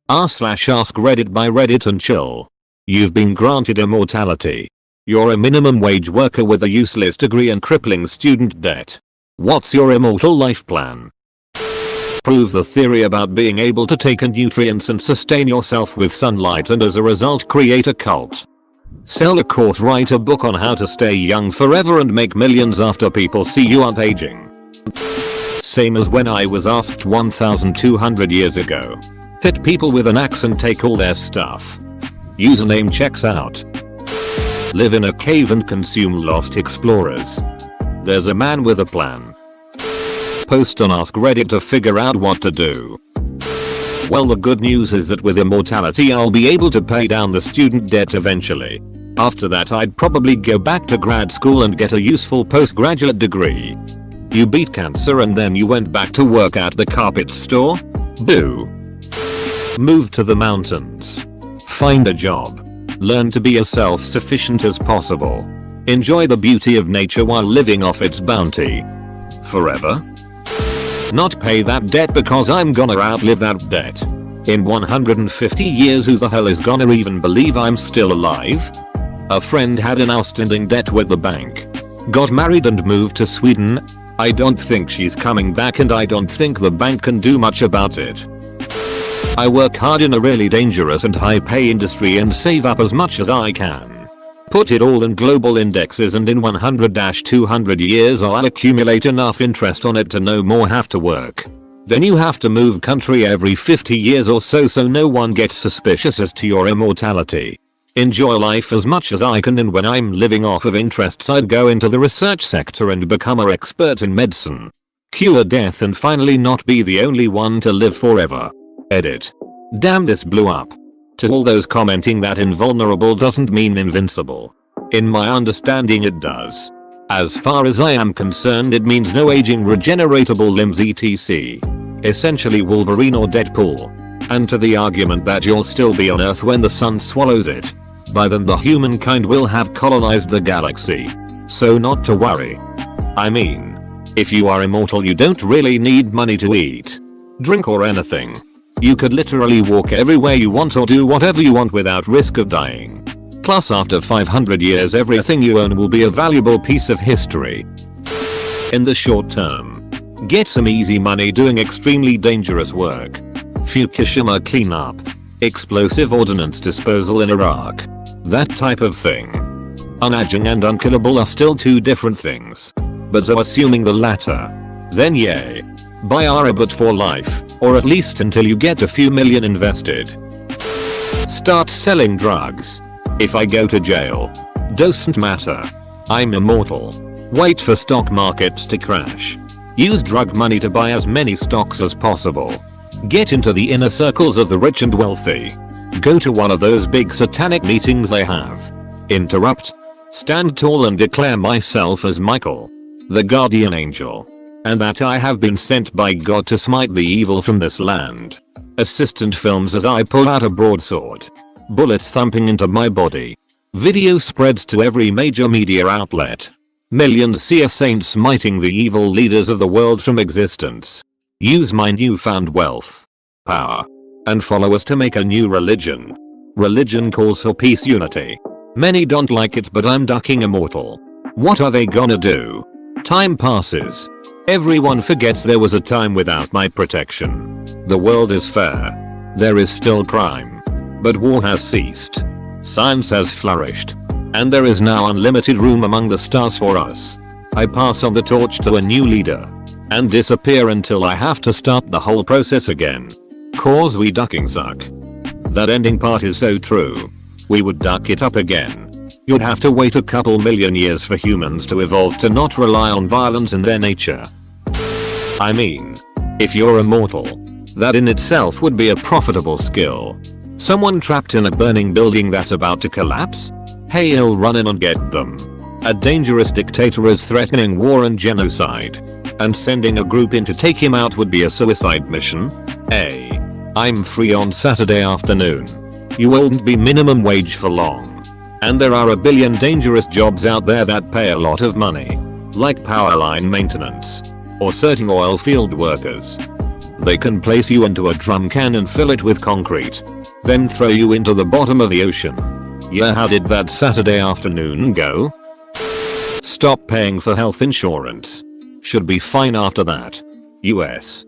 r/AskReddit by Reddit and chill. You've been granted immortality. You're a minimum wage worker with a useless degree and crippling student debt. What's your immortal life plan? Prove the theory about being able to take in nutrients and sustain yourself with sunlight and as a result create a cult. Sell a course, write a book on how to stay young forever and make millions after people see you aren't aging. Same as when I was asked 1200 years ago. Hit people with an axe and take all their stuff. Username checks out. Live in a cave and consume lost explorers. There's a man with a plan. Post on AskReddit to figure out what to do. Well, the good news is that with immortality I'll be able to pay down the student debt eventually. After that I'd probably go back to grad school and get a useful postgraduate degree. You beat cancer and then you went back to work at the carpet store? Boo. Move to the mountains. Find a job. Learn to be as self-sufficient as possible. Enjoy the beauty of nature while living off its bounty. Forever? Not pay that debt because I'm gonna outlive that debt. In 150 years who the hell is gonna even believe I'm still alive? A friend had an outstanding debt with the bank. Got married and moved to Sweden. I don't think she's coming back and I don't think the bank can do much about it. I work hard in a really dangerous and high pay industry and save up as much as I can. Put it all in global indexes and in 100-200 years I'll accumulate enough interest on it to no more have to work. Then you have to move country every 50 years or so no one gets suspicious as to your immortality. Enjoy life as much as I can, and when I'm living off of interests I'd go into the research sector and become an expert in medicine. Cure death and finally not be the only one to live forever. Edit. Damn, this blew up. To all those commenting that invulnerable doesn't mean invincible. In my understanding it does. As far as I am concerned it means no aging, regeneratable limbs etc. Essentially Wolverine or Deadpool. And to the argument that you'll still be on Earth when the sun swallows it. By then the humankind will have colonized the galaxy. So not to worry. I mean, if you are immortal you don't really need money to eat, drink or anything. You could literally walk everywhere you want or do whatever you want without risk of dying. Plus after 500 years everything you own will be a valuable piece of history. In the short term, get some easy money doing extremely dangerous work. Fukushima cleanup. Explosive ordnance disposal in Iraq. That type of thing. Unaging and unkillable are still two different things. But though assuming the latter, then yay. Buy Arabot for life, or at least until you get a few million invested. Start selling drugs. If I go to jail, doesn't matter. I'm immortal. Wait for stock markets to crash. Use drug money to buy as many stocks as possible. Get into the inner circles of the rich and wealthy. Go to one of those big satanic meetings they have. Interrupt. Stand tall and declare myself as Michael, the guardian angel. And that I have been sent by God to smite the evil from this land. Assistant films as I pull out a broadsword. Bullets thumping into my body. Video spreads to every major media outlet. Millions see a saint smiting the evil leaders of the world from existence. Use my newfound wealth, power, and followers to make a new religion. Religion calls for peace, unity. Many don't like it but I'm ducking immortal. What are they gonna do? Time passes. Everyone forgets there was a time without my protection. The world is fair. There is still crime. But war has ceased. Science has flourished. And there is now unlimited room among the stars for us. I pass on the torch to a new leader. And disappear until I have to start the whole process again. Cause we ducking suck. That ending part is so true. We would duck it up again. You'd have to wait a couple million years for humans to evolve to not rely on violence in their nature. I mean, if you're immortal, that in itself would be a profitable skill. Someone trapped in a burning building that's about to collapse? Hey, he'll run in and get them. A dangerous dictator is threatening war and genocide. And sending a group in to take him out would be a suicide mission? Hey, I'm free on Saturday afternoon. You won't be minimum wage for long. And there are a billion dangerous jobs out there that pay a lot of money. Like power line maintenance. Or certain oil field workers. They can place you into a drum can and fill it with concrete. Then throw you into the bottom of the ocean. Yeah, how did that Saturday afternoon go? Stop paying for health insurance. Should be fine after that. US.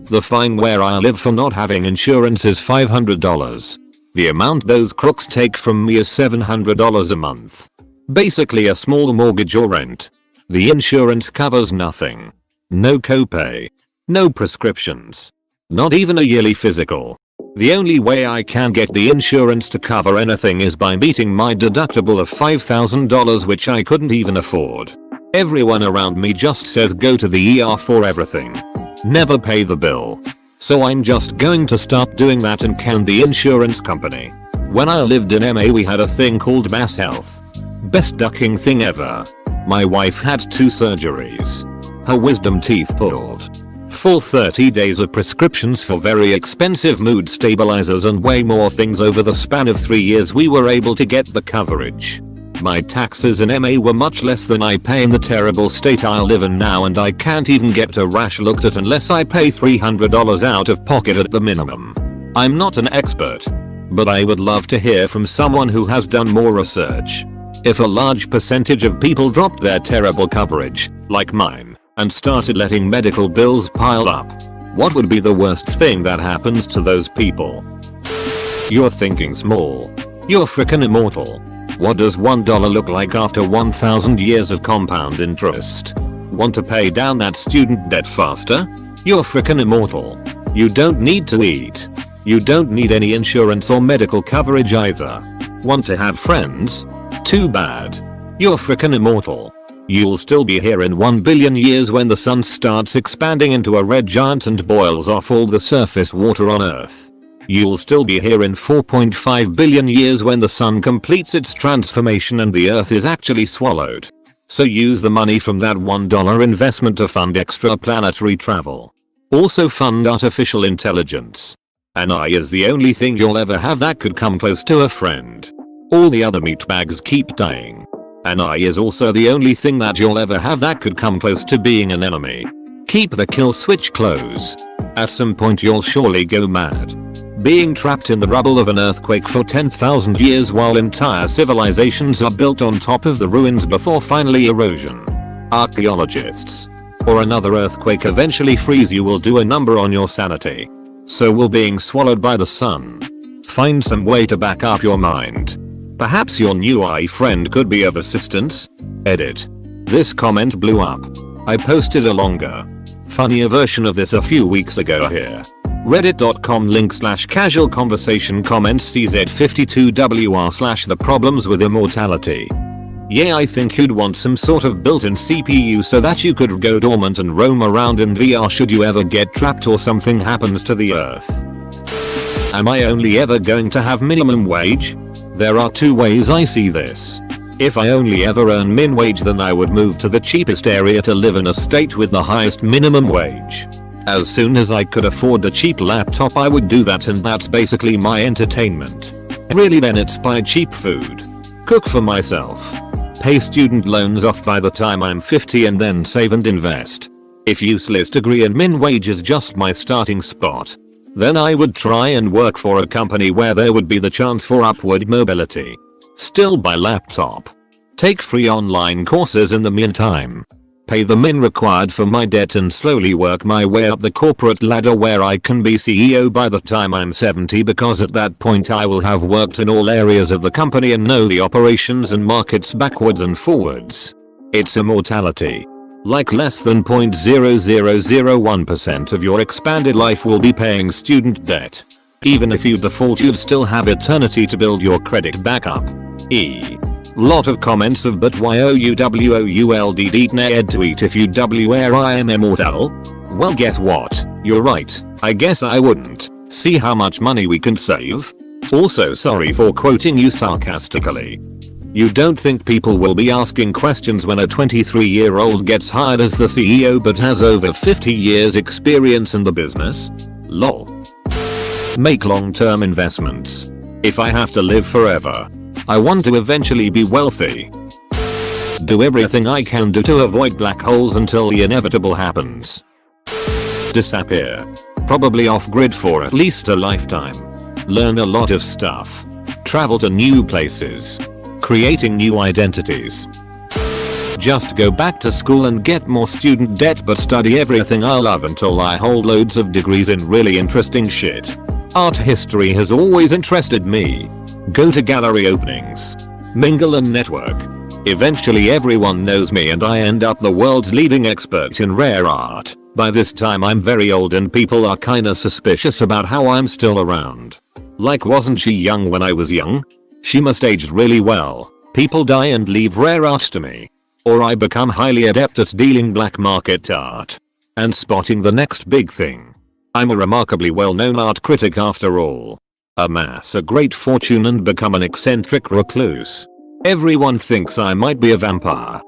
The fine where I live for not having insurance is $500. The amount those crooks take from me is $700 a month. Basically a small mortgage or rent. The insurance covers nothing. No copay. No prescriptions. Not even a yearly physical. The only way I can get the insurance to cover anything is by meeting my deductible of $5,000, which I couldn't even afford. Everyone around me just says go to the ER for everything. Never pay the bill. So I'm just going to start doing that and can the insurance company. When I lived in MA we had a thing called Mass Health. Best ducking thing ever. My wife had 2 surgeries. Her wisdom teeth pulled. Full 30 days of prescriptions for very expensive mood stabilizers and way more things. Over the span of 3 years we were able to get the coverage. My taxes in MA were much less than I pay in the terrible state I live in now, and I can't even get a rash looked at unless I pay $300 out of pocket at the minimum. I'm not an expert, but I would love to hear from someone who has done more research. If a large percentage of people dropped their terrible coverage, like mine, and started letting medical bills pile up, what would be the worst thing that happens to those people? You're thinking small. You're frickin' immortal. What does $1 look like after 1,000 years of compound interest? Want to pay down that student debt faster? You're frickin' immortal. You don't need to eat. You don't need any insurance or medical coverage either. Want to have friends? Too bad. You're frickin' immortal. You'll still be here in 1 billion years when the sun starts expanding into a red giant and boils off all the surface water on Earth. You'll still be here in 4.5 billion years when the sun completes its transformation and the Earth is actually swallowed. So use the money from that $1 investment to fund extraplanetary travel. Also fund artificial intelligence. An eye is the only thing you'll ever have that could come close to a friend. All the other meatbags keep dying. An eye is also the only thing that you'll ever have that could come close to being an enemy. Keep the kill switch close. At some point you'll surely go mad. Being trapped in the rubble of an earthquake for 10,000 years while entire civilizations are built on top of the ruins before finally erosion. Archaeologists. Or another earthquake eventually freeze you will do a number on your sanity. So will being swallowed by the sun. Find some way to back up your mind. Perhaps your new eye friend could be of assistance. Edit. This comment blew up. I posted a longer, funnier version of this a few weeks ago here. Reddit.com/casual conversation comments CZ52WR/the problems with immortality. Yeah, I think you'd want some sort of built-in CPU so that you could go dormant and roam around in VR should you ever get trapped or something happens to the Earth. Am I only ever going to have minimum wage? There are 2 ways I see this. If I only ever earn min wage, then I would move to the cheapest area to live in a state with the highest minimum wage. As soon as I could afford a cheap laptop I would do that, and that's basically my entertainment. Really, then it's buy cheap food, cook for myself, pay student loans off by the time I'm 50 and then save and invest. If useless degree and min wage is just my starting spot, then I would try and work for a company where there would be the chance for upward mobility. Still buy laptop. Take free online courses in the meantime. Pay the min required for my debt and slowly work my way up the corporate ladder where I can be CEO by the time I'm 70, because at that point I will have worked in all areas of the company and know the operations and markets backwards and forwards. It's immortality. Like less than 0.0001% of your expanded life will be paying student debt. Even if you default you'd still have eternity to build your credit back up. Lot of comments of but why OUWOULD Ned tweet if you where I am immortal? Well, guess what? You're right, I guess I wouldn't. See how much money we can save? Also, sorry for quoting you sarcastically. You don't think people will be asking questions when a 23-year-old gets hired as the CEO but has over 50 years experience in the business? Lol. Make long-term investments. If I have to live forever, I want to eventually be wealthy. Do everything I can do to avoid black holes until the inevitable happens. Disappear. probably off-grid for at least a lifetime. Learn a lot of stuff. Travel to new places. Creating new identities. Just go back to school and get more student debt but study everything I love until I hold loads of degrees in really interesting shit. Art history has always interested me. Go to gallery openings. Mingle and network. Eventually everyone knows me and I end up the world's leading expert in rare art. By this time I'm very old and people are kinda suspicious about how I'm still around. Like, wasn't she young when I was young? She must age really well. People die and leave rare art to me. Or I become highly adept at dealing black market art. And spotting the next big thing. I'm a remarkably well-known art critic after all. Amass a great fortune and become an eccentric recluse. Everyone thinks I might be a vampire.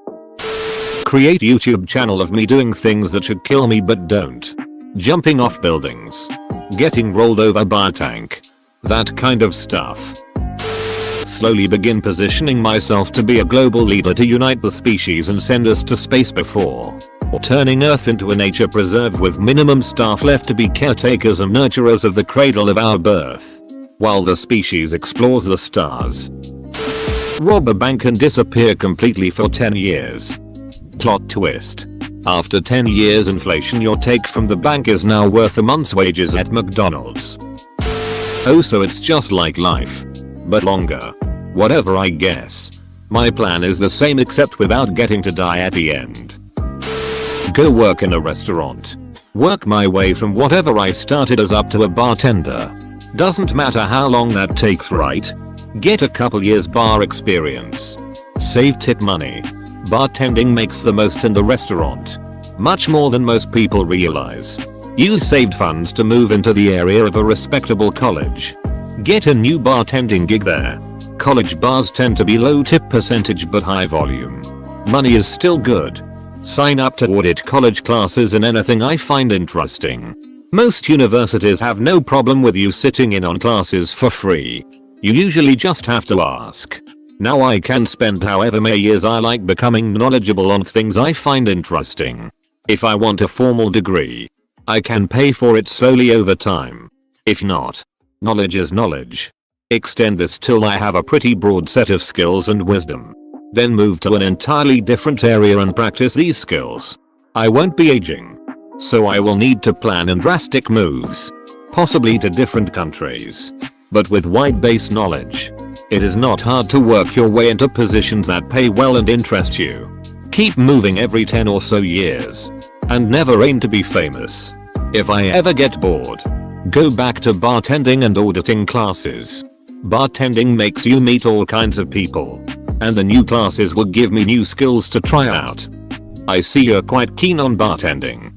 Create YouTube channel of me doing things that should kill me but don't. Jumping off buildings. Getting rolled over by a tank. That kind of stuff. Slowly begin positioning myself to be a global leader to unite the species and send us to space before. Or turning Earth into a nature preserve with minimum staff left to be caretakers and nurturers of the cradle of our birth. While the species explores the stars. Rob a bank and disappear completely for 10 years. Plot twist. After 10 years inflation your take from the bank is now worth a month's wages at McDonald's. Oh, so it's just like life. But longer. Whatever, I guess. My plan is the same except without getting to die at the end. Go work in a restaurant. Work my way from whatever I started as up to a bartender. Doesn't matter how long that takes, right? Get a couple years bar experience. Save tip money. Bartending makes the most in the restaurant. Much more than most people realize. Use saved funds to move into the area of a respectable college. Get a new bartending gig there. College bars tend to be low tip percentage but high volume. Money is still good. Sign up to audit college classes in anything I find interesting. Most universities have no problem with you sitting in on classes for free. You usually just have to ask. Now I can spend however many years I like becoming knowledgeable on things I find interesting. If I want a formal degree, I can pay for it slowly over time. If not, knowledge is knowledge. Extend this till I have a pretty broad set of skills and wisdom. Then move to an entirely different area and practice these skills. I won't be aging. So I will need to plan in drastic moves. Possibly to different countries. But with wide base knowledge, it is not hard to work your way into positions that pay well and interest you. Keep moving every 10 or so years. And never aim to be famous. If I ever get bored, go back to bartending and auditing classes. Bartending makes you meet all kinds of people. And the new classes will give me new skills to try out. I see you're quite keen on bartending.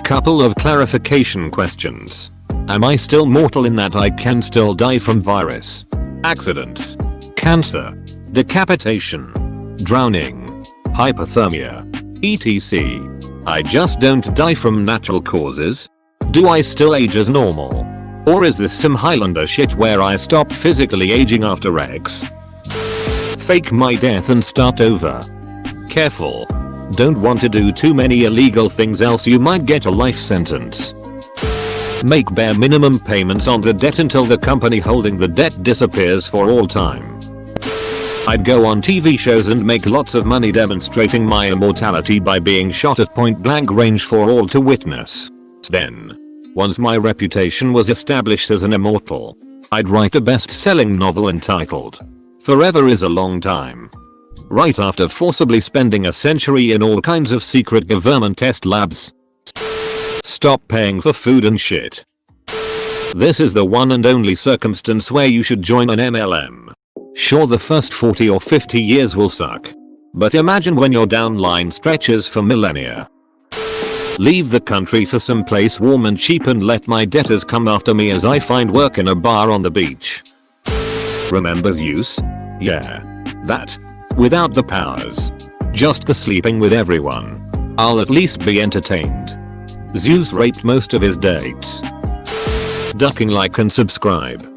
Couple of clarification questions. Am I still mortal in that I can still die from virus, accidents, cancer, decapitation, drowning, hypothermia, etc. I just don't die from natural causes? Do I still age as normal? Or is this some Highlander shit where I stop physically aging after X? Fake my death and start over. Careful. Don't want to do too many illegal things else you might get a life sentence. Make bare minimum payments on the debt until the company holding the debt disappears for all time. I'd go on TV shows and make lots of money demonstrating my immortality by being shot at point blank range for all to witness. Then, once my reputation was established as an immortal, I'd write a best-selling novel entitled Forever is a Long Time. Right after forcibly spending a century in all kinds of secret government test labs. Stop paying for food and shit. This is the one and only circumstance where you should join an MLM. Sure, the first 40 or 50 years will suck. But imagine when your downline stretches for millennia. Leave the country for some place warm and cheap and let my debtors come after me as I find work in a bar on the beach. Remember Zeus? Yeah. That. Without the powers. Just the sleeping with everyone. I'll at least be entertained. Zeus raped most of his dates. Ducking, like and subscribe.